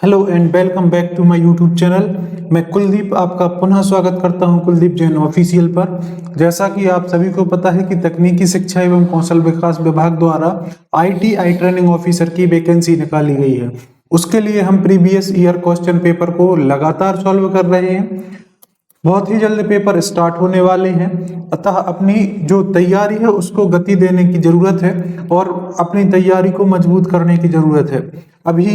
Hello and welcome back to my YouTube channel. मैं कुलदीप आपका पुनः स्वागत करता हूं कुलदीप जैन ऑफिशियल पर। जैसा कि आप सभी को पता है कि तकनीकी शिक्षा एवं कौशल विकास विभाग द्वारा ITI ट्रेनिंग ऑफिसर की वैकेंसी निकाली गई है। उसके लिए हम प्रीवियस ईयर क्वेश्चन पेपर को लगातार सॉल्व कर रहे हैं। बहुत ही जल्द पेपर स्टार्ट होने वाले हैं, अतः अपनी जो तैयारी है उसको गति देने की जरूरत है और अपनी तैयारी को मजबूत करने की जरूरत है। अभी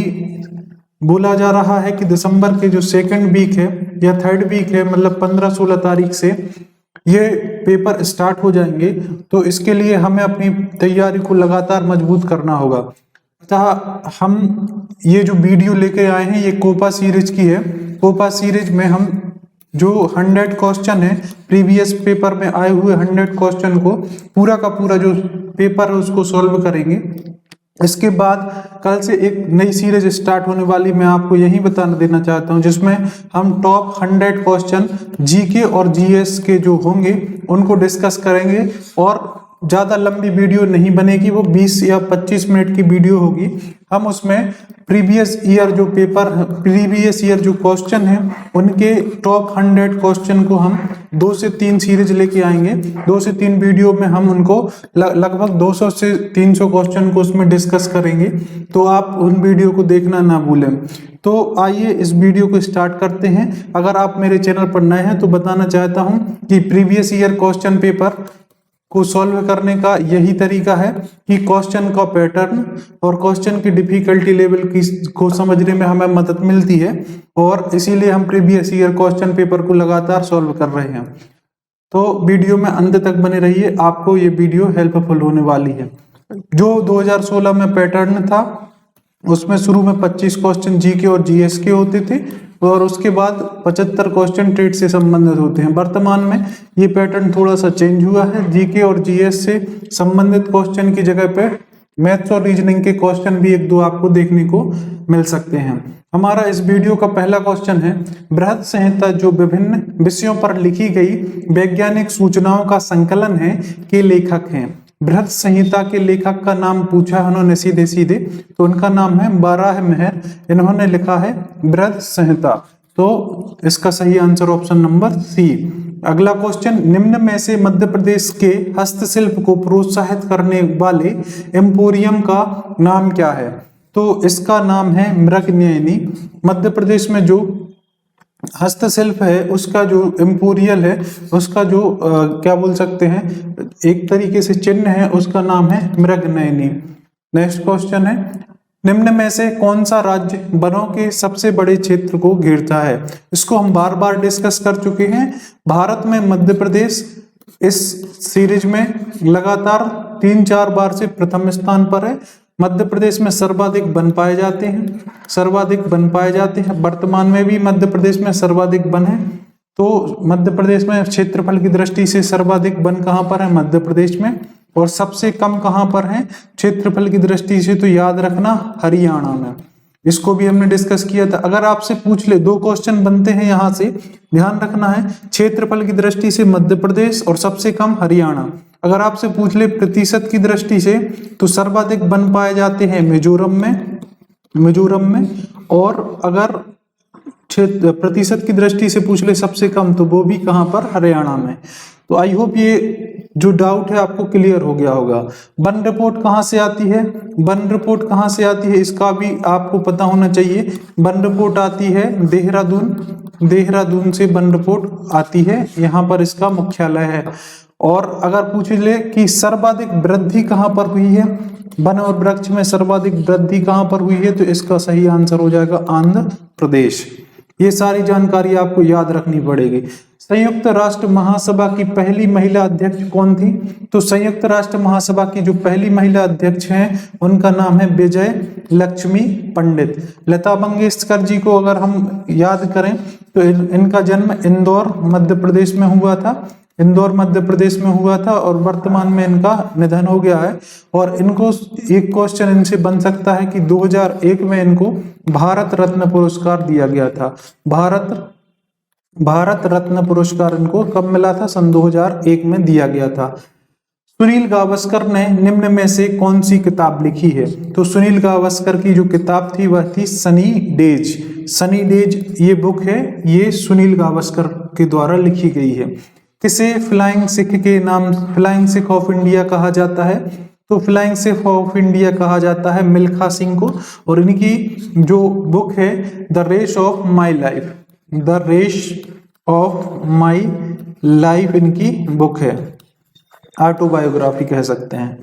बोला जा रहा है कि दिसंबर के जो सेकंड वीक है या थर्ड वीक है, मतलब 15-16 तारीख से ये पेपर स्टार्ट हो जाएंगे। तो इसके लिए हमें अपनी तैयारी को लगातार मजबूत करना होगा। अतः हम ये जो वीडियो लेके आए हैं ये कोपा सीरीज की है। कोपा सीरीज में हम जो 100 क्वेश्चन है, प्रीवियस पेपर में आए हुए 100 क्वेश्चन को पूरा का पूरा जो पेपर है उसको सॉल्व करेंगे। इसके बाद कल से एक नई सीरीज स्टार्ट होने वाली, मैं आपको यही बता देना चाहता हूं, जिसमें हम टॉप 100 क्वेश्चन जीके और जीएस के जो होंगे उनको डिस्कस करेंगे। और ज़्यादा लंबी वीडियो नहीं बनेगी, वो 20 या 25 मिनट की वीडियो होगी। हम उसमें प्रीवियस ईयर जो क्वेश्चन हैं उनके टॉप 100 क्वेश्चन को हम 2 से 3 सीरीज लेके आएंगे। 2 से 3 वीडियो में हम उनको लगभग 200 से 300 क्वेश्चन को उसमें डिस्कस करेंगे। तो आप उन वीडियो को देखना ना भूलें। तो आइए इस वीडियो को स्टार्ट करते हैं। अगर आप मेरे चैनल पर नए हैं तो बताना चाहता हूं कि प्रीवियस ईयर क्वेश्चन पेपर को सॉल्व करने का यही तरीका है कि क्वेश्चन का पैटर्न और क्वेश्चन की डिफिकल्टी लेवल को समझने में हमें मदद मिलती है, और इसीलिए हम प्रीवियस ईयर क्वेश्चन पेपर को लगातार सॉल्व कर रहे हैं। तो वीडियो में अंत तक बने रहिए, आपको ये वीडियो हेल्पफुल होने वाली है। जो 2016 में पैटर्न था उसमें शुरू में 25 क्वेश्चन जीके और जीएस के होते थे और उसके बाद 75 क्वेश्चन ट्रेड से संबंधित होते हैं। वर्तमान में ये पैटर्न थोड़ा सा चेंज हुआ है। जीके और जीएस से संबंधित क्वेश्चन की जगह पे मैथ्स और रीजनिंग के क्वेश्चन भी 1-2 आपको देखने को मिल सकते हैं। हमारा इस वीडियो का पहला क्वेश्चन है, बृहद संहिता जो विभिन्न विषयों पर लिखी गई वैज्ञानिक सूचनाओं का संकलन है के लेखक हैं। बृहद संहिता के लेखक का नाम पूछा उन्होंने सीधे सीधे, तो उनका नाम है बाराहमिहिर। इन्होंने लिखा है बृहद संहिता। तो इसका सही आंसर ऑप्शन नंबर सी। अगला क्वेश्चन, निम्न में से मध्य प्रदेश के हस्तशिल्प को प्रोत्साहित करने वाले एम्पोरियम का नाम क्या है? तो इसका नाम है मृगनयनी। मध्य प्रदेश में जो हस्तशिल्प है उसका जो एम्पोरियल है, उसका जो क्या बोल सकते हैं, एक तरीके से चिन्ह है, उसका नाम है मृगनयनी। नेक्स्ट क्वेश्चन है, निम्न में से कौन सा राज्य वनों के सबसे बड़े क्षेत्र को घेरता है? इसको हम बार बार डिस्कस कर चुके हैं। भारत में मध्य प्रदेश इस सीरीज में लगातार 3-4 बार से प्रथम स्थान पर है। मध्य प्रदेश में सर्वाधिक वन पाए जाते हैं। वर्तमान में भी मध्य प्रदेश में सर्वाधिक वन है। तो मध्य प्रदेश में क्षेत्रफल की दृष्टि से सर्वाधिक वन कहाँ पर है? मध्य प्रदेश में। और सबसे कम कहाँ पर है क्षेत्रफल की दृष्टि से? तो याद रखना, हरियाणा में। इसको भी हमने डिस्कस किया था। अगर आपसे पूछ ले, 2 क्वेश्चन बनते हैं यहाँ से, ध्यान रखना है, क्षेत्रफल की दृष्टि से मध्य प्रदेश और सबसे कम हरियाणा। अगर आपसे पूछ ले प्रतिशत की दृष्टि से, तो सर्वाधिक वन पाए जाते हैं मिजोरम में। और अगर प्रतिशत की दृष्टि से पूछ ले सबसे कम, तो वो भी कहाँ पर? हरियाणा में। तो आई होप ये जो डाउट है आपको क्लियर हो गया होगा। वन रिपोर्ट कहाँ से आती है? वन रिपोर्ट कहाँ से आती है इसका भी आपको पता होना चाहिए। वन रिपोर्ट आती है देहरादून से वन रिपोर्ट आती है, यहाँ पर इसका मुख्यालय है। और अगर पूछ ले कि सर्वाधिक वृद्धि कहाँ पर हुई है, वन और वृक्ष में सर्वाधिक वृद्धि कहाँ पर हुई है, तो इसका सही आंसर हो जाएगा आंध्र प्रदेश। ये सारी जानकारी आपको याद रखनी पड़ेगी। संयुक्त राष्ट्र महासभा की पहली महिला अध्यक्ष कौन थी? तो संयुक्त राष्ट्र महासभा की जो पहली महिला अध्यक्ष हैं उनका नाम है विजय लक्ष्मी पंडित। लता मंगेशकर जी को अगर हम याद करें तो इनका जन्म इंदौर मध्य प्रदेश में हुआ था, और वर्तमान में इनका निधन हो गया है। और इनको एक क्वेश्चन इनसे बन सकता है कि 2001 में इनको भारत रत्न पुरस्कार दिया गया था। भारत रत्न पुरस्कार इनको कब मिला था? सन 2001 में दिया गया था। सुनील गावस्कर ने निम्न में से कौन सी किताब लिखी है? तो सुनील गावस्कर की जो किताब थी वह थी सनी डेज। सनी डेज ये बुक है, ये सुनील गावस्कर के द्वारा लिखी गई है। किसे फ्लाइंग सिख के नाम, फ्लाइंग सिख ऑफ इंडिया कहा जाता है? तो फ्लाइंग सिख ऑफ इंडिया कहा जाता है मिल्खा सिंह को। और इनकी जो बुक है the race of my life, the race of my life इनकी बुक है, ऑटोबायोग्राफी कह सकते हैं।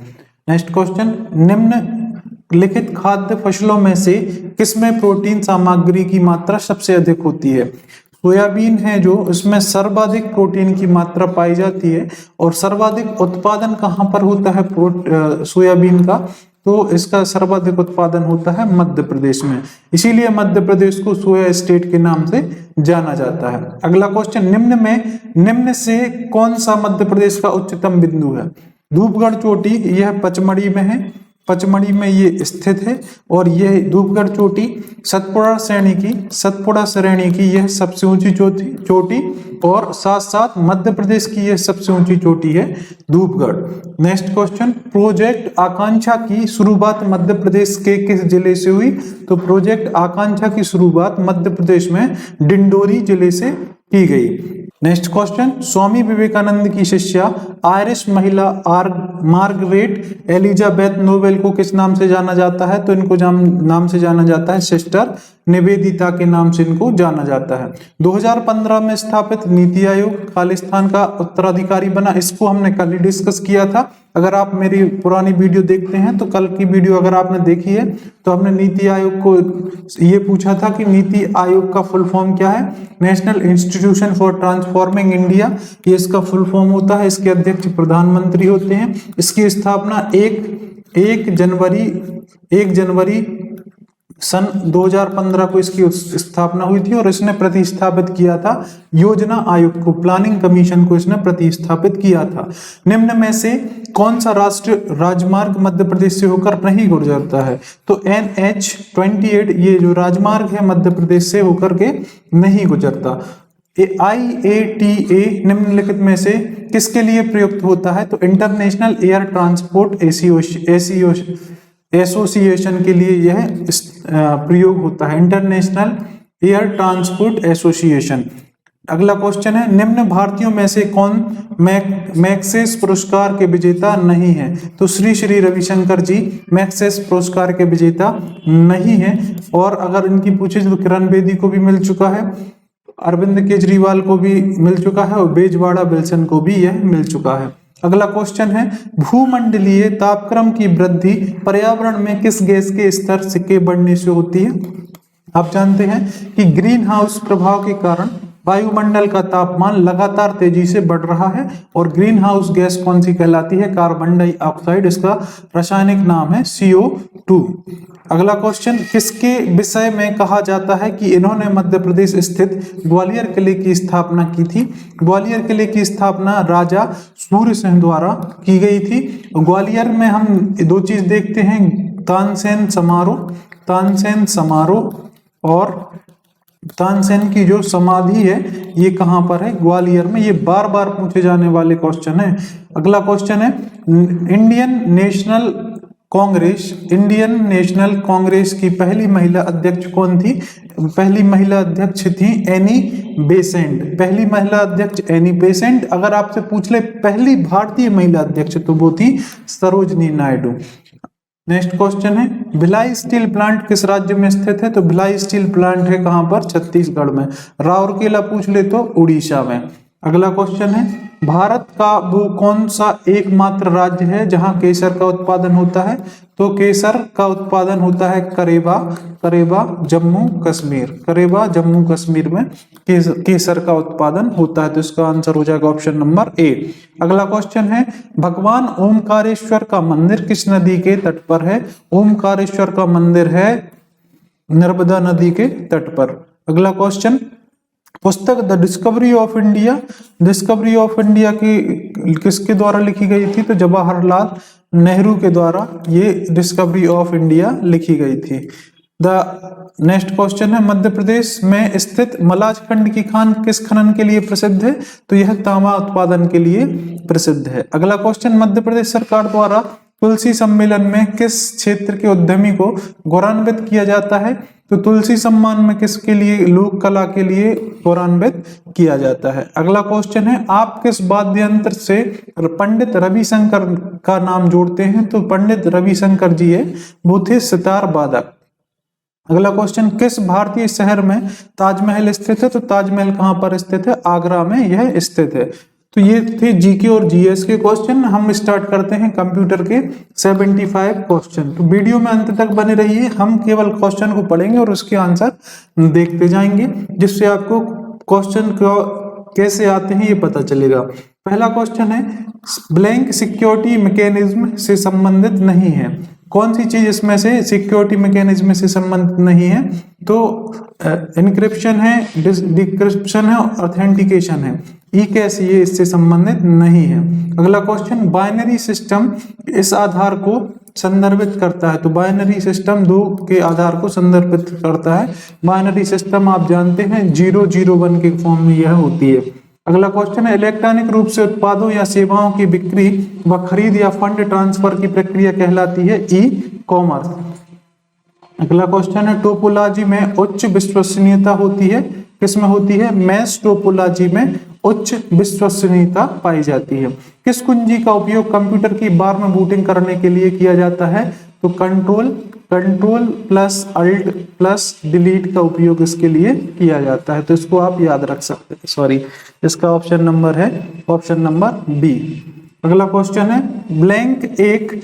नेक्स्ट क्वेश्चन, निम्नलिखित खाद्य फसलों में से किसमें प्रोटीन सामग्री की मात्रा सबसे अधिक होती है? सोयाबीन है जो, इसमें सर्वाधिक प्रोटीन की मात्रा पाई जाती है। और सर्वाधिक उत्पादन कहाँ पर होता है सोयाबीन का? तो इसका सर्वाधिक उत्पादन होता है मध्य प्रदेश में, इसीलिए मध्य प्रदेश को सोया स्टेट के नाम से जाना जाता है। अगला क्वेश्चन, निम्न से कौन सा मध्य प्रदेश का उच्चतम बिंदु है? धूपगढ़ चोटी, यह पचमढ़ी में है, पचमढ़ी में ये स्थित है। और यह धूपगढ़ चोटी सतपुड़ा श्रेणी की यह सबसे ऊंची चोटी और साथ साथ मध्य प्रदेश की यह सबसे ऊंची चोटी है धूपगढ़। नेक्स्ट क्वेश्चन, प्रोजेक्ट आकांक्षा की शुरुआत मध्य प्रदेश के किस जिले से हुई? तो प्रोजेक्ट आकांक्षा की शुरुआत मध्य प्रदेश में डिंडोरी जिले से की गई। नेक्स्ट क्वेश्चन, स्वामी विवेकानंद की शिष्या आयरिश महिला मार्गरेट एलिजाबेथ नोबेल को किस नाम से जाना जाता है? तो इनको नाम से जाना जाता है सिस्टर निवेदिता के नाम से इनको जाना जाता है। 2015 में स्थापित नीति आयोग खालिस्तान का उत्तराधिकारी बना, इसको हमने कल ही डिस्कस किया था। अगर आप मेरी पुरानी वीडियो देखते हैं तो कल की वीडियो अगर आपने देखी है तो हमने नीति आयोग को ये पूछा था कि नीति आयोग का फुल फॉर्म क्या है? National institution for transforming India, ये इसका फुल फॉर्म होता है। इसके अध्यक्ष प्रधानमंत्री होते हैं। इसकी स्थापना 1 जनवरी सन 2015 को इसकी स्थापना हुई थी और इसने प्रतिस्थापित किया था योजना आयोग को, प्लानिंग कमीशन को इसने प्रतिस्थापित किया था। निम्न में से कौन सा राष्ट्रीय राजमार्ग मध्य प्रदेश से होकर नहीं गुजरता है? तो NH-28 ये जो राजमार्ग है मध्य प्रदेश से होकर के नहीं गुजरता। IATA निम्नलिखित में से किसके लिए प्रयुक्त होता है? तो इंटरनेशनल एयर ट्रांसपोर्ट एसोसिएशन के लिए यह प्रयोग होता है, इंटरनेशनल एयर ट्रांसपोर्ट एसोसिएशन। अगला क्वेश्चन है, निम्न भारतीयों में से कौन मैक्सेस पुरस्कार के विजेता नहीं है? तो श्री रविशंकर जी मैक्सेस पुरस्कार के विजेता नहीं है। और अगर इनकी पूछे तो किरण बेदी को भी मिल चुका है, अरविंद केजरीवाल को भी मिल चुका है और बेजवाड़ा विल्सन को भी यह मिल चुका है। अगला क्वेश्चन है, भूमंडलीय तापक्रम की वृद्धि पर्यावरण में किस गैस के स्तर के बढ़ने से होती है? आप जानते हैं कि ग्रीन हाउस प्रभाव के कारण वायुमंडल का तापमान लगातार तेजी से बढ़ रहा है। और ग्रीन हाउस गैस कौन सी कहलाती है? कार्बन डाइऑक्साइड, इसका रासायनिक नाम है CO2। अगला क्वेश्चन, किसके विषय में कहा जाता है कि इन्होंने मध्य प्रदेश स्थित ग्वालियर किले की स्थापना की थी? ग्वालियर किले की स्थापना राजा सूर्य सिंह द्वारा की गई थी। ग्वालियर में हम 2 चीज देखते हैं, तानसेन समारोह और तानसेन की जो समाधि है ये कहां पर है? ग्वालियर में। ये बार बार पूछे जाने वाले क्वेश्चन है। अगला क्वेश्चन है, इंडियन नेशनल कांग्रेस की पहली महिला अध्यक्ष कौन थी? पहली महिला अध्यक्ष थी एनी बेसेंट। पहली महिला अध्यक्ष एनी बेसेंट। अगर आपसे पूछ ले पहली भारतीय महिला अध्यक्ष तो वो थी सरोजनी नायडू। नेक्स्ट क्वेश्चन है, भिलाई स्टील प्लांट किस राज्य में स्थित है? तो भिलाई स्टील प्लांट है कहां पर? छत्तीसगढ़ में। राउरकेला पूछ ले तो उड़ीसा में। अगला क्वेश्चन है, भारत का वो कौन सा एकमात्र राज्य है जहां केसर का उत्पादन होता है? तो केसर का उत्पादन होता है करेबा जम्मू कश्मीर में केसर का उत्पादन होता है। तो इसका आंसर हो जाएगा ऑप्शन नंबर A। अगला क्वेश्चन है, भगवान ओमकारेश्वर का मंदिर किस नदी के तट पर है? ओमकारेश्वर का मंदिर है नर्मदा नदी के तट पर। अगला क्वेश्चन, पुस्तक द डिस्कवरी ऑफ इंडिया की किसके द्वारा लिखी गई थी? तो जवाहरलाल नेहरू के द्वारा ये डिस्कवरी ऑफ इंडिया लिखी गई थी। द नेक्स्ट क्वेश्चन है मध्य प्रदेश में स्थित मलाज खंड की खान किस खनन के लिए प्रसिद्ध है? तो यह तांबा उत्पादन के लिए प्रसिद्ध है। अगला क्वेश्चन, मध्य प्रदेश सरकार द्वारा तुलसी सम्मेलन में किस क्षेत्र के उद्यमी को गौरवान्वित किया जाता है? तो तुलसी सम्मान में किसके लिए? लोक कला के लिए गौरवान्वित किया जाता है। अगला क्वेश्चन है, आप किस वाद्य यंत्र से पंडित रविशंकर का नाम जोड़ते हैं? तो पंडित रविशंकर जी है वो थे सितार वादक। अगला क्वेश्चन, किस भारतीय शहर में ताजमहल स्थित है? तो ताजमहल कहाँ पर स्थित है? आगरा में यह स्थित है। तो ये थे जीके और जीएस के क्वेश्चन। हम स्टार्ट करते हैं कंप्यूटर के 75 क्वेश्चन। तो वीडियो में अंत तक बने रहिए, हम केवल क्वेश्चन को पढ़ेंगे और उसके आंसर देखते जाएंगे, जिससे आपको क्वेश्चन कैसे आते हैं ये पता चलेगा। पहला क्वेश्चन है, ब्लैंक सिक्योरिटी मैकेनिज्म से संबंधित नहीं है। कौन सी चीज इसमें से सिक्योरिटी मैकेनिज्म से संबंधित नहीं है? तो एन्क्रिप्शन है, डिक्रिप्शन है, ऑथेंटिकेशन है। ई कैसे ये इससे संबंधित नहीं है। अगला क्वेश्चन, बाइनरी सिस्टम इस आधार को संदर्भित करता है। तो बाइनरी सिस्टम 2 के आधार को संदर्भित करता है। बाइनरी सिस्टम आप जानते हैं 001 के फॉर्म में यह होती है। अगला क्वेश्चन है, इलेक्ट्रॉनिक रूप से उत्पादों या सेवाओं की बिक्री व खरीद या फंड ट्रांसफर की प्रक्रिया कहलाती है ई कॉमर्स। अगला क्वेश्चन है, टोपोलॉजी में उच्च विश्वसनीयता होती है। किसमें होती है? मैश टोपोलॉजी में उच्च विश्वसनीयता पाई जाती है। किस कुंजी का उपयोग कंप्यूटर की बार में बूटिंग करने के लिए किया जाता है? तो control plus alt plus delete का उपयोग इसके लिए किया जाता है। तो इसको आप याद रख सकते हैं। सॉरी, इसका ऑप्शन नंबर है ऑप्शन नंबर बी। अगला क्वेश्चन है, ब्लैंक एक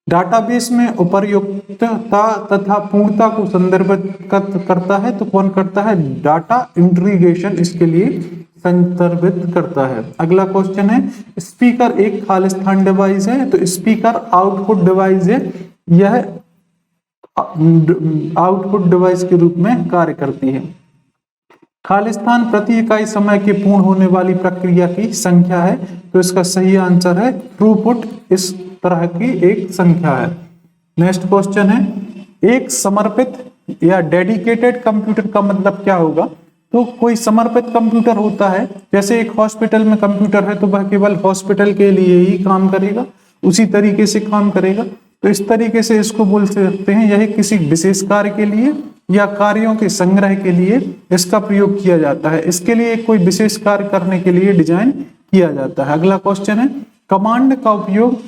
डाटाबेस में उपयुक्तता तथा पूर्णता को संदर्भित करता है। तो कौन करता है? डाटा इंटीग्रेशन इसके लिए संदर्भित करता है। अगला क्वेश्चन है, स्पीकर एक खालिस्तान डिवाइस है। तो स्पीकर आउटपुट डिवाइस है, यह आउटपुट डिवाइस के रूप में कार्य करती है। खालिस्तान प्रति इकाई समय के पूर्ण होने वाली प्रक्रिया की संख्या है। तो इसका सही आंसर है थ्रूपुट, इस तरह की एक संख्या है। नेक्स्ट क्वेश्चन है, एक समर्पित या डेडिकेटेड कंप्यूटर का मतलब क्या होगा? तो कोई समर्पित कंप्यूटर होता है, जैसे एक हॉस्पिटल में कंप्यूटर है तो वह केवल हॉस्पिटल के लिए ही काम करेगा, उसी तरीके से काम करेगा। तो इस तरीके से इसको बोल सकते हैं यह किसी विशेष कार्य के लिए या कार्यों के संग्रह के लिए इसका प्रयोग किया जाता है। इसके लिए कोई विशेष कार्य करने के लिए डिजाइन किया जाता है। अगला क्वेश्चन है, कमांड का उपयोग,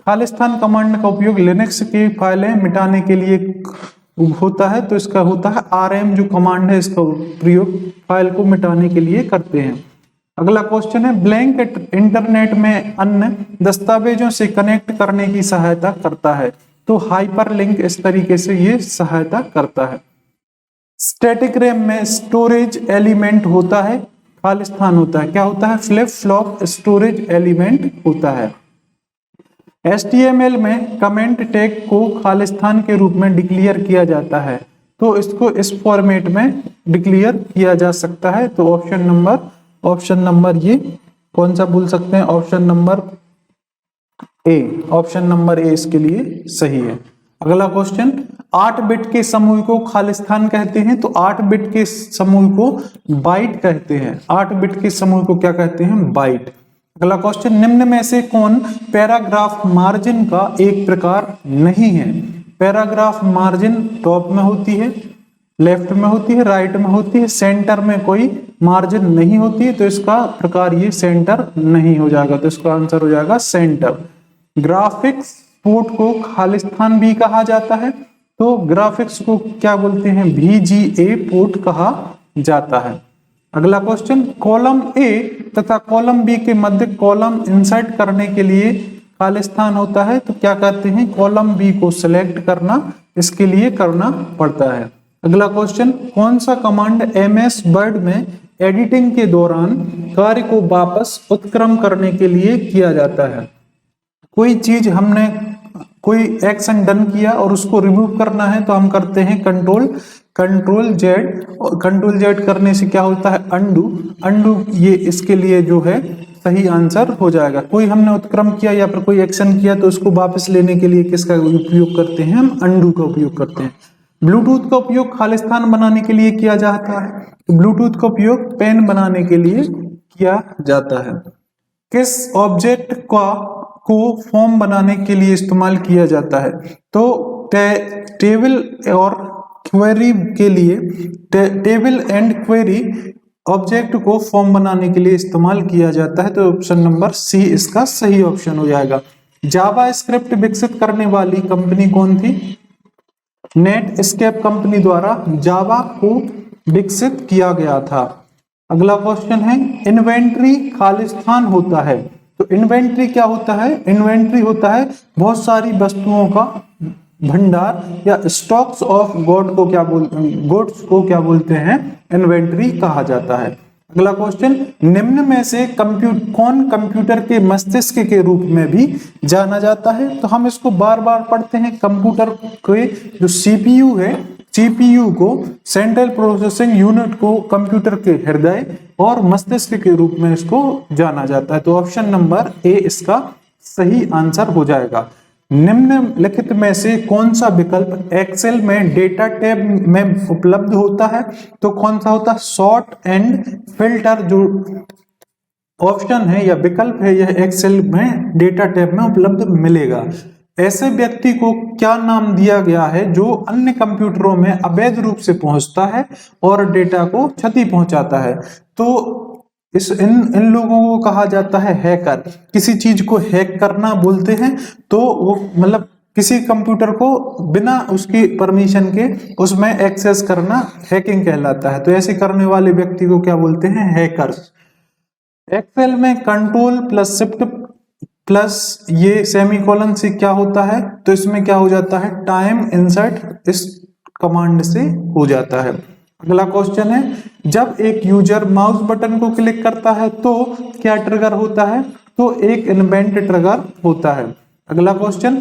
खालिस्तान कमांड का उपयोग लिनक्स की फाइलें मिटाने के लिए होता है। तो इसका होता है आरएम जो कमांड है, इसका प्रयोग फाइल को मिटाने के लिए करते हैं। अगला क्वेश्चन है, ब्लैंक इंटरनेट में अन्य दस्तावेजों से कनेक्ट करने की सहायता करता है। तो हाइपरलिंक इस तरीके से ये सहायता करता है। स्टैटिक रैम में स्टोरेज एलिमेंट होता है, खालिस्तान होता है। क्या होता है? फ्लिप फ्लॉप स्टोरेज एलिमेंट होता है। HTML में कमेंट टैग को खालिस्तान के रूप में डिक्लेयर किया जाता है। तो इसको इस फॉर्मेट में डिक्लेयर किया जा सकता है। तो ऑप्शन नंबर ये कौन सा बोल सकते हैं? Option number A, option number A इसके लिए सही है। अगला क्वेश्चन, 8 बिट के समूह को खालिस्तान कहते हैं। तो 8 बिट के समूह को बाइट कहते हैं। 8 बिट के समूह को क्या कहते हैं? बाइट। अगला क्वेश्चन, निम्न में से कौन पैराग्राफ मार्जिन का एक प्रकार नहीं है? पैराग्राफ मार्जिन टॉप में होती है, लेफ्ट में होती है, राइट में होती है, सेंटर में कोई मार्जिन नहीं होती है। तो इसका प्रकार ये सेंटर नहीं हो जाएगा। तो इसका आंसर हो जाएगा सेंटर। ग्राफिक्स पोर्ट को खालिस्तान भी कहा जाता है। तो ग्राफिक्स को क्या बोलते हैं? VGA पोर्ट कहा जाता है। अगला क्वेश्चन, कॉलम ए तथा कॉलम बी के मध्य कॉलम इंसर्ट करने के लिए खालिस्तान होता है। तो क्या कहते हैं? कॉलम बी को सिलेक्ट करना इसके लिए करना पड़ता है। अगला क्वेश्चन, कौन सा कमांड MS वर्ड में एडिटिंग के दौरान कार्य को वापस उत्क्रम करने के लिए किया जाता है? कोई चीज हमने कोई एक्शन डन किया और उसको रिमूव करना है तो हम करते हैं कंट्रोल जेड, और कंट्रोल जेड करने से क्या होता है? अंडू ये इसके लिए जो है सही आंसर हो जाएगा। कोई हमने उत्क्रम किया या फिर कोई एक्शन किया तो उसको वापस लेने के लिए किसका उपयोग करते हैं? हम अंडू का उपयोग करते हैं। ब्लूटूथ का उपयोग खालिस्तान बनाने के लिए किया जाता है, तो ब्लूटूथ का उपयोग पेन बनाने के लिए किया जाता है। किस ऑब्जेक्ट को फॉर्म बनाने के लिए इस्तेमाल किया जाता है, तो टेबल और क्वेरी के लिए, टेबल एंड क्वेरी ऑब्जेक्ट को फॉर्म बनाने के लिए इस्तेमाल किया जाता है, तो ऑप्शन नंबर सी इसका सही ऑप्शन हो जाएगा। जावा स्क्रिप्ट विकसित करने वाली कंपनी कौन थी? नेटस्केप कंपनी द्वारा जावा को विकसित किया गया था। अगला क्वेश्चन है, इन्वेंट्री खालिस्तान होता है, तो इन्वेंट्री क्या होता है? इन्वेंट्री होता है बहुत सारी वस्तुओं का भंडार या स्टॉक्स ऑफ गुड्स को क्या बोलते हैं? इन्वेंट्री कहा जाता है। अगला क्वेश्चन, निम्न में से कौन कंप्यूटर के मस्तिष्क के रूप में भी जाना जाता है? तो हम इसको बार बार पढ़ते हैं। कंप्यूटर के जो सीपीयू है, सीपीयू को, सेंट्रल प्रोसेसिंग यूनिट को कंप्यूटर के हृदय और मस्तिष्क के रूप में इसको जाना जाता है, तो ऑप्शन नंबर ए इसका सही आंसर हो जाएगा। निम्नलिखित में से कौन सा विकल्प एक्सेल में डेटा टैब में उपलब्ध होता है? तो कौन सा होता है? सॉर्ट एंड फिल्टर जो ऑप्शन है या विकल्प है, यह एक्सेल में डेटा टैब में उपलब्ध मिलेगा। ऐसे व्यक्ति को क्या नाम दिया गया है जो अन्य कंप्यूटरों में अवैध रूप से पहुंचता है और डेटा को क्षति पहुंचाता है? तो इन लोगों को कहा जाता है हैकर। किसी चीज को हैक करना बोलते हैं, तो वो मतलब किसी कंप्यूटर को बिना उसकी परमिशन के उसमें एक्सेस करना हैकिंग कहलाता है। तो ऐसे करने वाले व्यक्ति को क्या बोलते हैं? हैकर्स। एक्सेल में कंट्रोल प्लस शिफ्ट प्लस ये सेमीकोलन से क्या होता है? तो इसमें क्या हो जाता है? टाइम इंसर्ट इस कमांड से हो जाता है। अगला क्वेश्चन है, जब एक यूजर माउस बटन को क्लिक करता है तो क्या ट्रिगर होता है? तो एक इन्वेंट ट्रिगर होता है। अगला क्वेश्चन,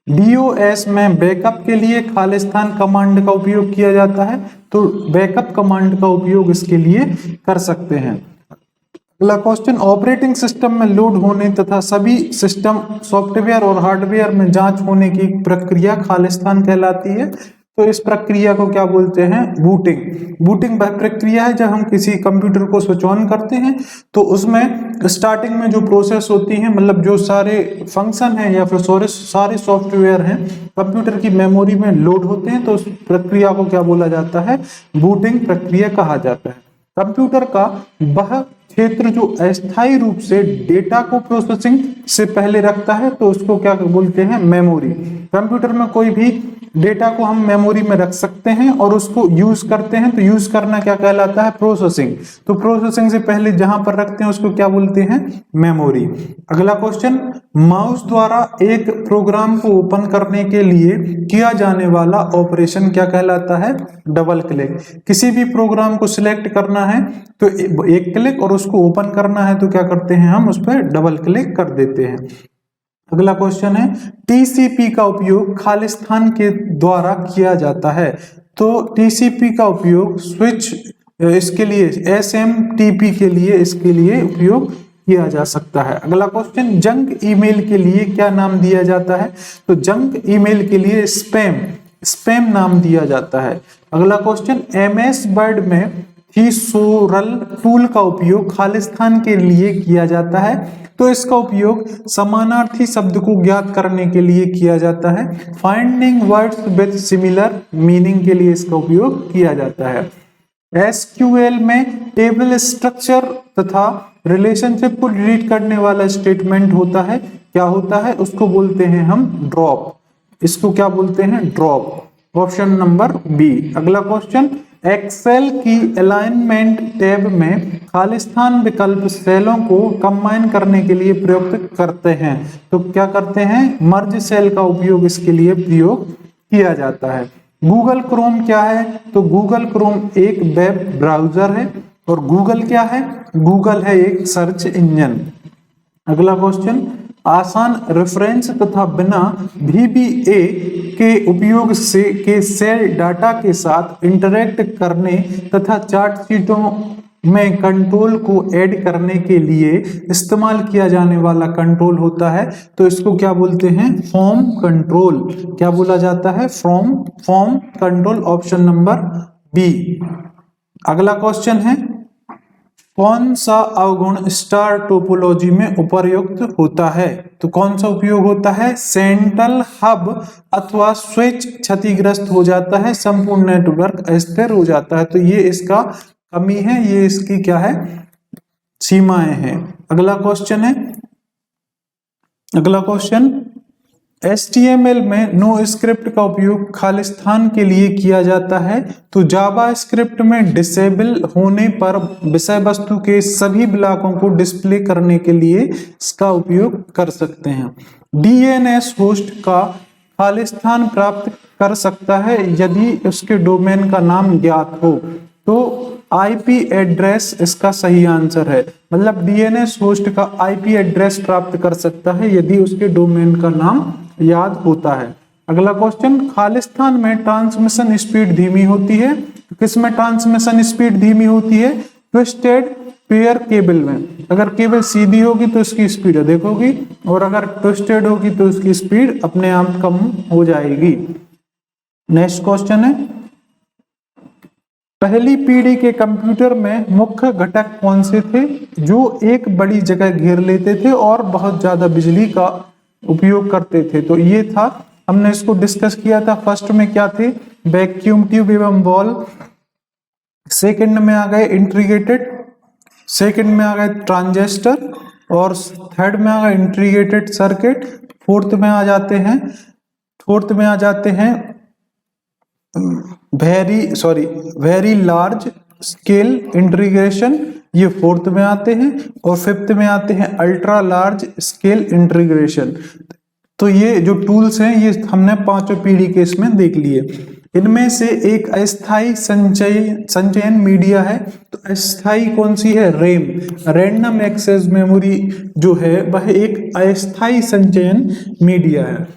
डीओएस में बैकअप के लिए खालिस्तान कमांड का उपयोग किया जाता है, तो बैकअप कमांड का उपयोग इसके लिए कर सकते हैं। अगला क्वेश्चन, ऑपरेटिंग सिस्टम में लोड होने तथा सभी सिस्टम सॉफ्टवेयर और हार्डवेयर में जांच होने की प्रक्रिया खालिस्तान कहलाती है, तो इस प्रक्रिया को क्या बोलते हैं? बूटिंग। बूटिंग वह प्रक्रिया है जब हम किसी कंप्यूटर को स्विच ऑन करते हैं तो उसमें स्टार्टिंग में जो प्रोसेस होती है, मतलब जो सारे फंक्शन हैं या फिर सारे सॉफ्टवेयर हैं कंप्यूटर की मेमोरी में लोड होते हैं, तो उस प्रक्रिया को क्या बोला जाता है? बूटिंग प्रक्रिया कहा जाता है। कंप्यूटर का वह क्षेत्र जो अस्थायी रूप से डेटा को प्रोसेसिंग से पहले रखता है, तो उसको क्या बोलते हैं? मेमोरी। कंप्यूटर में कोई भी डेटा को हम मेमोरी में रख सकते हैं और उसको यूज करते हैं, तो यूज करना क्या कहलाता है? प्रोसेसिंग। तो प्रोसेसिंग से पहले जहां पर रखते हैं उसको क्या बोलते हैं? मेमोरी। अगला क्वेश्चन, माउस द्वारा एक प्रोग्राम को ओपन करने के लिए किया जाने वाला ऑपरेशन क्या कहलाता है? Double click. किसी भी प्रोग्राम को सिलेक्ट करना है तो एक क्लिक, और उसको ओपन करना है तो क्या करते हैं? हम उस पर डबल क्लिक कर देते हैं। अगला क्वेश्चन है, टीसीपी का उपयोग खालिस्तान के द्वारा किया जाता है, तो टीसीपी का उपयोग स्विच इसके लिए एसएमटीपी के लिए इसके लिए उपयोग किया जा सकता है। अगला क्वेश्चन, जंक ईमेल के लिए क्या नाम दिया जाता है? तो जंक ईमेल के लिए स्पैम नाम दिया जाता है। अगला क्वेश्चन, एमएस वर्ड में थीसोरल टूल का उपयोग खालिस्तान के लिए किया जाता है, तो इसका उपयोग समानार्थी शब्द को ज्ञात करने के लिए किया जाता है। Finding words with similar meaning के लिए इसका उपयोग किया जाता है। एसक्यूएल में टेबल स्ट्रक्चर तथा रिलेशनशिप को डिलीट करने वाला स्टेटमेंट होता है, क्या होता है? उसको बोलते हैं हम ड्रॉप। इसको क्या बोलते हैं? ड्रॉप। Option number B. अगला क्वेश्चन, एक्सेल की अलाइनमेंट टैब में खालिस्तान विकल्प सेलों को कंबाइन करने के लिए प्रयुक्त करते हैं, तो क्या करते हैं? मर्ज सेल का उपयोग इसके लिए प्रयोग किया जाता है। गूगल क्रोम क्या है? तो गूगल क्रोम एक वेब ब्राउजर है, और गूगल क्या है? गूगल है एक सर्च इंजन। अगला क्वेश्चन, आसान रेफरेंस तथा बिना VBA के उपयोग के सेल डाटा के साथ इंटरेक्ट करने तथा चार्ट शीटों में कंट्रोल को ऐड करने के लिए इस्तेमाल किया जाने वाला कंट्रोल होता है, तो इसको क्या बोलते हैं? Form control. क्या बोला जाता है? Form control, option number B. अगला क्वेश्चन है, कौन सा अवगुण स्टार टोपोलॉजी में उपयुक्त होता है? तो कौन सा उपयोग होता है? सेंट्रल हब अथवा स्विच क्षतिग्रस्त हो जाता है, संपूर्ण नेटवर्क अस्थिर हो जाता है। तो ये इसका कमी है, ये इसकी क्या है? सीमाएं हैं। अगला क्वेश्चन, HTML में नो स्क्रिप्ट का उपयोग खालिस्तान के लिए किया जाता है, तो जावा स्क्रिप्ट में डिसेबल होने पर विषय वस्तु के सभी ब्लॉकों को डिस्प्ले करने के लिए इसका उपयोग कर सकते हैं। DNS होस्ट का खालिस्तान प्राप्त कर सकता है यदि उसके डोमेन का नाम ज्ञात हो, तो IP एड्रेस इसका सही आंसर है। मतलब DNS होस्ट का IP एड्रेस प्राप्त कर सकता है यदि उसके डोमेन का नाम याद होता है। अगला क्वेश्चन, खालिस्तान में ट्रांसमिशन स्पीड धीमी होती है, किसमें ट्रांसमिशन स्पीड धीमी होती है? ट्विस्टेड पेयर केबल में। अगर केबल सीधी होगी तो इसकी स्पीड अधिक होगी, और अगर ट्विस्टेड होगी तो इसकी स्पीड अपने आप कम हो जाएगी। नेक्स्ट क्वेश्चन है, पहली पीढ़ी के कंप्यूटर में मुख्य घटक कौन से थे जो एक बड़ी जगह घेर लेते थे और बहुत ज्यादा बिजली का उपयोग करते थे? तो ये था, हमने इसको डिस्कस किया था। फर्स्ट में क्या थे? वैक्यूम ट्यूब एवं बॉल। सेकंड में आ गए इंटीग्रेटेड, सेकंड में आ गए ट्रांजिस्टर, और थर्ड में आ गए इंटीग्रेटेड सर्किट। फोर्थ में आ जाते हैं वेरी लार्ज स्केल इंटीग्रेशन, ये फोर्थ में आते हैं। और फिफ्थ में आते हैं अल्ट्रा लार्ज स्केल इंटीग्रेशन। तो ये जो टूल्स हैं ये हमने पांचों पीढ़ी के इसमें देख लिए। इनमें से एक अस्थाई संचयन मीडिया है, तो अस्थाई कौन सी है? रैम, रैंडम एक्सेस मेमोरी जो है वह एक अस्थाई संचयन मीडिया है।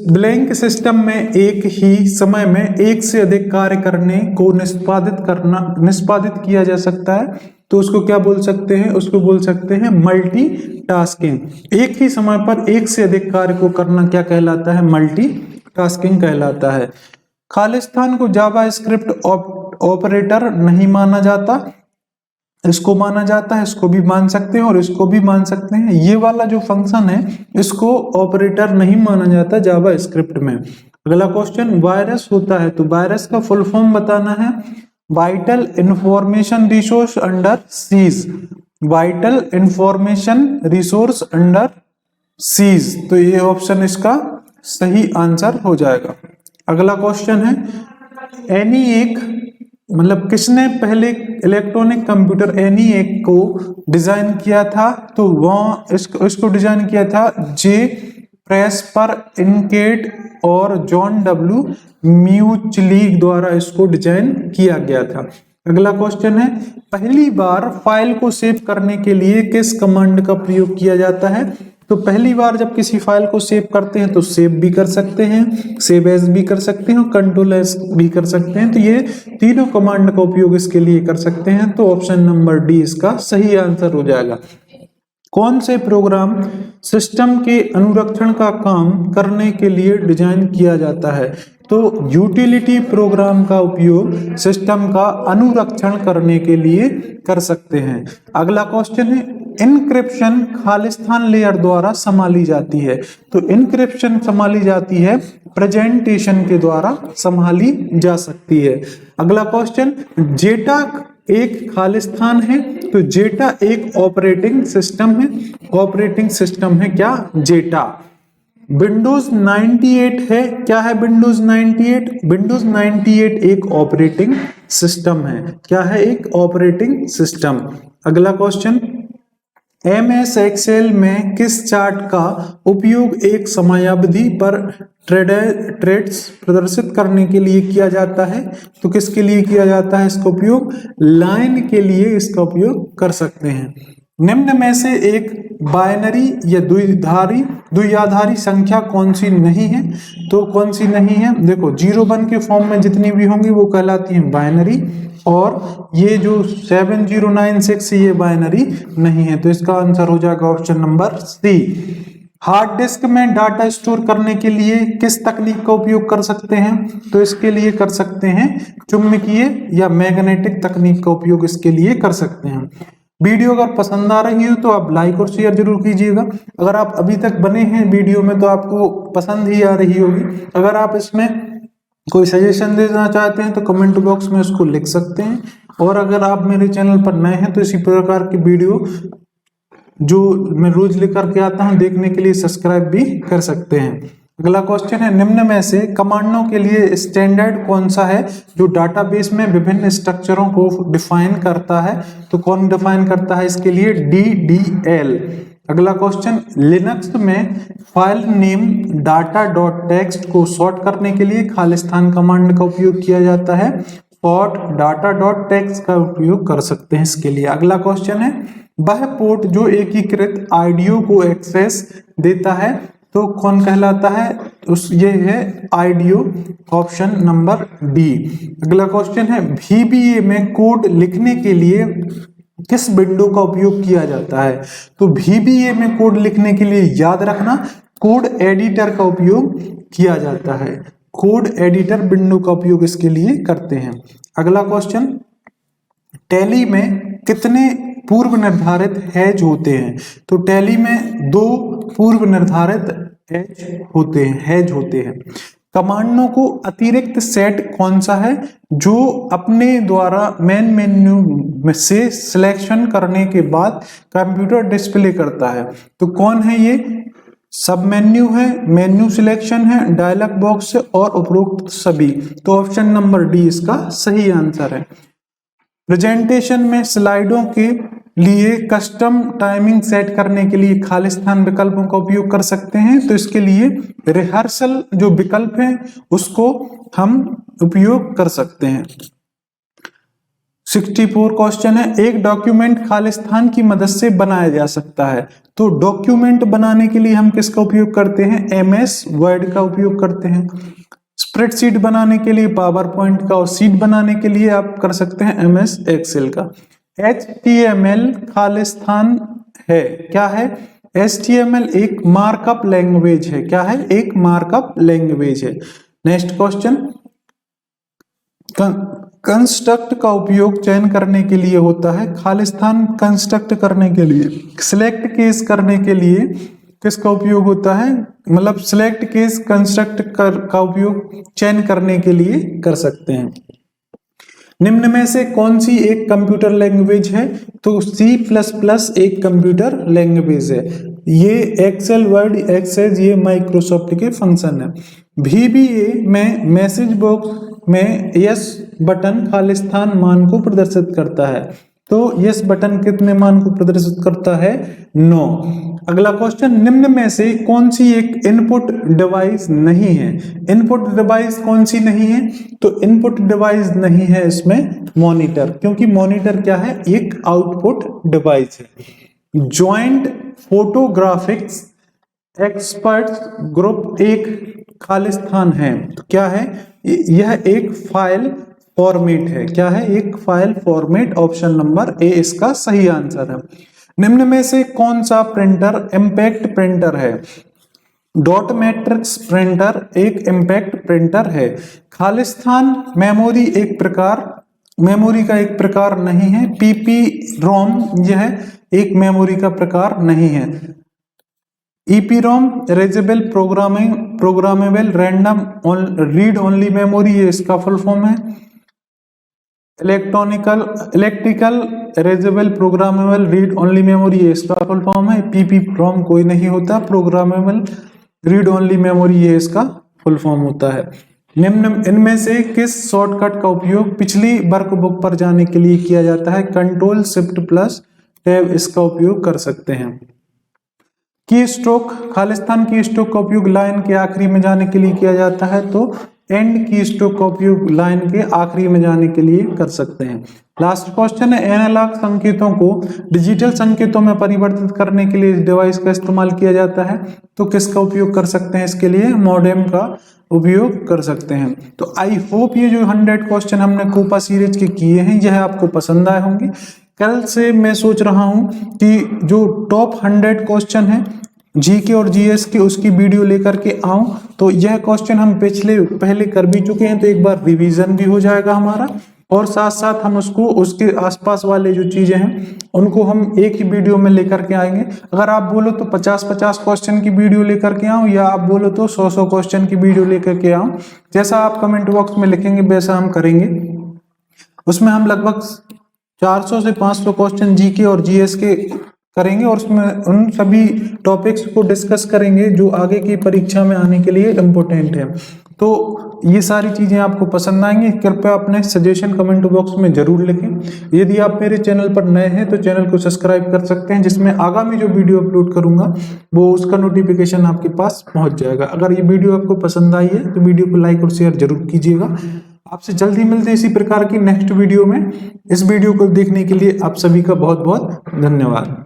ब्लैंक सिस्टम में एक ही समय में एक से अधिक कार्य करने को निष्पादित किया जा सकता है, तो उसको क्या बोल सकते हैं? उसको बोल सकते हैं मल्टीटास्किंग। एक ही समय पर एक से अधिक कार्य को करना क्या कहलाता है? मल्टीटास्किंग कहलाता है। खालिस्तान को जावा स्क्रिप्ट ऑपरेटर नहीं माना जाता, इसको माना जाता है, इसको भी मान सकते हैं और इसको भी मान सकते हैं। ये वाला जो फंक्शन है इसको ऑपरेटर नहीं माना जाता जावा स्क्रिप्ट में। अगला क्वेश्चन, वायरस होता है, तो वायरस का फुल फॉर्म बताना है। Vital information resource under seize, vital information resource under seize, तो ये ऑप्शन इसका सही आंसर हो जाएगा। अगला क्वेश्चन है, ENIAC मतलब किसने पहले इलेक्ट्रॉनिक कंप्यूटर ENIAC को डिजाइन किया था? तो वह इसको डिजाइन किया था जे प्रेस्पर इनकेट और जॉन डब्ल्यू म्यूचली द्वारा इसको डिजाइन किया गया था। अगला क्वेश्चन है, पहली बार फाइल को सेव करने के लिए किस कमांड का प्रयोग किया जाता है? तो पहली बार जब किसी फाइल को सेव करते हैं तो सेव भी कर सकते हैं, सेव एज भी कर सकते हैं, कंट्रोल एज भी कर सकते हैं। तो ये तीनों कमांड का उपयोग इसके लिए कर सकते हैं, तो ऑप्शन नंबर डी इसका सही आंसर हो जाएगा। कौन से प्रोग्राम सिस्टम के अनुरक्षण का काम करने के लिए डिजाइन किया जाता है? तो यूटिलिटी प्रोग्राम का उपयोग सिस्टम का अनुरक्षण करने के लिए कर सकते हैं। अगला क्वेश्चन है, इनक्रिप्शन खालिस्तान लेयर द्वारा संभाली जाती है, तो इनक्रिप्शन संभाली जाती है प्रेजेंटेशन के द्वारा संभाली जा सकती है। अगला क्वेश्चन, जेटा एक खालिस्तान है, तो जेटा एक ऑपरेटिंग सिस्टम है। ऑपरेटिंग सिस्टम है क्या? जेटा। विंडोज 98 है, क्या है विंडोज 98? विंडोज 98 एक ऑपरेटिंग सिस्टम है। क्या है? एक ऑपरेटिंग सिस्टम। अगला क्वेश्चन, MS एक्सेल में किस चार्ट का उपयोग एक समयावधि पर ट्रेड्स प्रदर्शित करने के लिए किया जाता है? तो किसके लिए किया जाता है इसका उपयोग? लाइन के लिए इसका उपयोग कर सकते हैं। निम्न में से एक बाइनरी या द्विआधारी संख्या कौन सी नहीं है? तो कौन सी नहीं है? देखो 0 1 के फॉर्म में जितनी भी होंगी वो कहलाती हैं बाइनरी, और ये जो 7096 ये बाइनरी नहीं है। तो इसका आंसर हो जाएगा option number C. Hard disk में डाटा स्टोर करने के लिए किस तकनीक का उपयोग कर सकते हैं? तो इसके लिए कर सकते हैं चुंबकीय या मैग्नेटिक तकनीक का उपयोग इसके लिए कर सकते हैं। वीडियो अगर पसंद आ रही हो तो आप लाइक और शेयर जरूर कीजिएगा। अगर आप अभी तक बने हैं वीडियो में तो आपको पसंद ही आ रही होगी। अगर आप इसमें कोई सजेशन देना चाहते हैं तो कमेंट बॉक्स में उसको लिख सकते हैं। और अगर आप मेरे चैनल पर नए हैं तो इसी प्रकार की वीडियो जो मैं रोज लेकर के आता हूं देखने के लिए सब्सक्राइब भी कर सकते हैं। अगला क्वेश्चन है, निम्न में से कमांडों के लिए स्टैंडर्ड कौन सा है जो डाटाबेस में विभिन्न स्ट्रक्चरों को डिफाइन करता है? तो कौन डिफाइन करता है इसके लिए? DDL। अगला क्वेश्चन, लिनक्स में फाइल नेम data.txt को सॉर्ट करने के लिए खालिस्तान कमांड का उपयोग किया जाता है। सॉर्ट data.txt का उपयोग कर सकते हैं इसके लिए। अगला क्वेश्चन है, वह पोर्ट जो एकीकृत आईडीओ को एक्सेस देता है तो कौन कहलाता है? ये है आईडीओ, ऑप्शन नंबर डी। अगला क्वेश्चन है, VBA में कोड लिखने के लिए किस विंडो का उपयोग किया जाता है? तो VBA में कोड लिखने के लिए याद रखना कोड एडिटर का उपयोग किया जाता है। कोड एडिटर विंडो का उपयोग इसके लिए करते हैं। अगला क्वेश्चन, टैली में कितने पूर्व निर्धारित हैज होते हैं? तो टैली में 2 पूर्व निर्धारित हैज होते हैं। कमांडों को अतिरिक्त सेट कौन सा है जो अपने द्वारा मेन मेन्यू में से सिलेक्शन करने के बाद कंप्यूटर डिस्प्ले करता है? तो कौन है ये? सब मेन्यू है, मेन्यू सिलेक्शन है, डायलॉग बॉक्स है और उपरोक्त सभी। तो ऑप्शन नंबर डी इसका सही आंसर है। प्रेजेंटेशन में स्लाइडों के लिए कस्टम टाइमिंग सेट करने के लिए खालिस्तान विकल्पों का उपयोग कर सकते हैं। तो इसके लिए रिहर्सल जो विकल्प है उसको हम उपयोग कर सकते हैं। 64 क्वेश्चन है, एक डॉक्यूमेंट खालिस्तान की मदद से बनाया जा सकता है। तो डॉक्यूमेंट बनाने के लिए हम किसका उपयोग करते हैं? MS वर्ड का उपयोग करते हैं। स्प्रेडशीट बनाने के लिए पावर पॉइंट का, और शीट बनाने के लिए आप कर सकते हैं MS एक्सेल का। HTML खालिस्तान है, क्या है? HTML एक मार्कअप लैंग्वेज है। क्या है? एक मार्कअप लैंग्वेज है। नेक्स्ट क्वेश्चन, कंस्ट्रक्ट का उपयोग चयन करने के लिए होता है। खालिस्तान कंस्ट्रक्ट करने के लिए, सिलेक्ट केस करने के लिए किसका उपयोग होता है? मतलब सिलेक्ट केस कंस्ट्रक्ट का उपयोग चयन करने के लिए कर सकते हैं। निम्न में से कौन सी एक कंप्यूटर लैंग्वेज है? तो C++ एक कंप्यूटर लैंग्वेज है। ये एक्सेल, वर्ड, एक्सेस ये माइक्रोसॉफ्ट के फंक्शन है। VBA में मैसेज बॉक्स में यस बटन खालिस्तान मान को प्रदर्शित करता है। तो यस बटन कितने मान को प्रदर्शित करता है? 9। अगला क्वेश्चन, निम्न में से कौन सी एक इनपुट डिवाइस नहीं है? इनपुट डिवाइस कौन सी नहीं है? तो इनपुट डिवाइस नहीं है इसमें मॉनिटर, क्योंकि मॉनिटर क्या है? एक आउटपुट डिवाइस है। ज्वाइंट फोटोग्राफिक्स एक्सपर्ट्स ग्रुप एक खालिस्तान है। तो क्या है? यह एक फाइल फॉर्मेट है। क्या है? एक file format. Option number A इसका सही आंसर है। निम्न में से कौन सा प्रिंटर इम्पैक्ट प्रिंटर है? डॉट मैट्रिक्स प्रिंटर एक इम्पैक्ट प्रिंटर है। खालिस्तान मेमोरी का एक प्रकार नहीं है। PP-ROM यह एक मेमोरी का प्रकार नहीं है। EPROM erasable programmable random read only memory, ये इसका फुल फॉर्म है। Electrical erasable programmable read only memory, ये इसका फुल फॉर्म है। PP-ROM कोई नहीं होता, प्रोग्रामेबल रीड ओनली मेमोरी ये इसका फुल फॉर्म होता है। निम्न इनमें से किस शॉर्टकट का उपयोग पिछली वर्कबुक पर जाने के लिए किया जाता है? Ctrl+Shift+Tab इसका उपयोग कर सकते हैं। की स्ट्रोक, खालिस्तान की स्ट्रोक का उपयोग लाइन के आखिरी में जाने के लिए किया जाता है। तो एंड की स्ट्रोक का उपयोग लाइन के आखिरी में जाने के लिए कर सकते हैं। लास्ट क्वेश्चन है, एनालॉग संकेतों को डिजिटल संकेतों में परिवर्तित करने के लिए इस डिवाइस का इस्तेमाल किया जाता है, तो किसका उपयोग कर सकते हैं इसके लिए? मॉडेम का उपयोग कर सकते हैं। तो आई होप ये जो 100 क्वेश्चन हमने कोपा सीरीज के किए हैं यह आपको पसंद आए होंगे। कल से मैं सोच रहा हूं कि जो टॉप 100 क्वेश्चन है जीके और जीएस के उसकी वीडियो लेकर के आऊं। तो यह क्वेश्चन हम पहले कर भी चुके हैं, तो एक बार रिवीजन भी हो जाएगा हमारा, और साथ साथ हम उसको उसके आसपास वाले जो चीजें हैं उनको हम एक ही वीडियो में लेकर के आएंगे। अगर आप बोलो तो 50-50 क्वेश्चन की वीडियो लेकर के आऊं, या आप बोलो तो 100-100 क्वेश्चन की वीडियो लेकर के आऊं, जैसा आप कमेंट बॉक्स में लिखेंगे वैसा हम करेंगे। उसमें हम लगभग 400 से 500 क्वेश्चन जीके और जीएस के करेंगे, और उसमें उन सभी टॉपिक्स को डिस्कस करेंगे जो आगे की परीक्षा में आने के लिए इम्पोर्टेंट है। तो ये सारी चीजें आपको पसंद आएंगी। कृपया अपने सजेशन कमेंट बॉक्स में जरूर लिखें। यदि आप मेरे चैनल पर नए हैं तो चैनल को सब्सक्राइब कर सकते हैं, जिसमें आगामी जो वीडियो अपलोड करूंगा वो उसका नोटिफिकेशन आपके पास पहुंच जाएगा। अगर ये वीडियो आपको पसंद आई है तो वीडियो को लाइक और शेयर जरूर कीजिएगा। आपसे जल्दी मिलते हैं इसी प्रकार की नेक्स्ट वीडियो में। इस वीडियो को देखने के लिए आप सभी का बहुत बहुत धन्यवाद।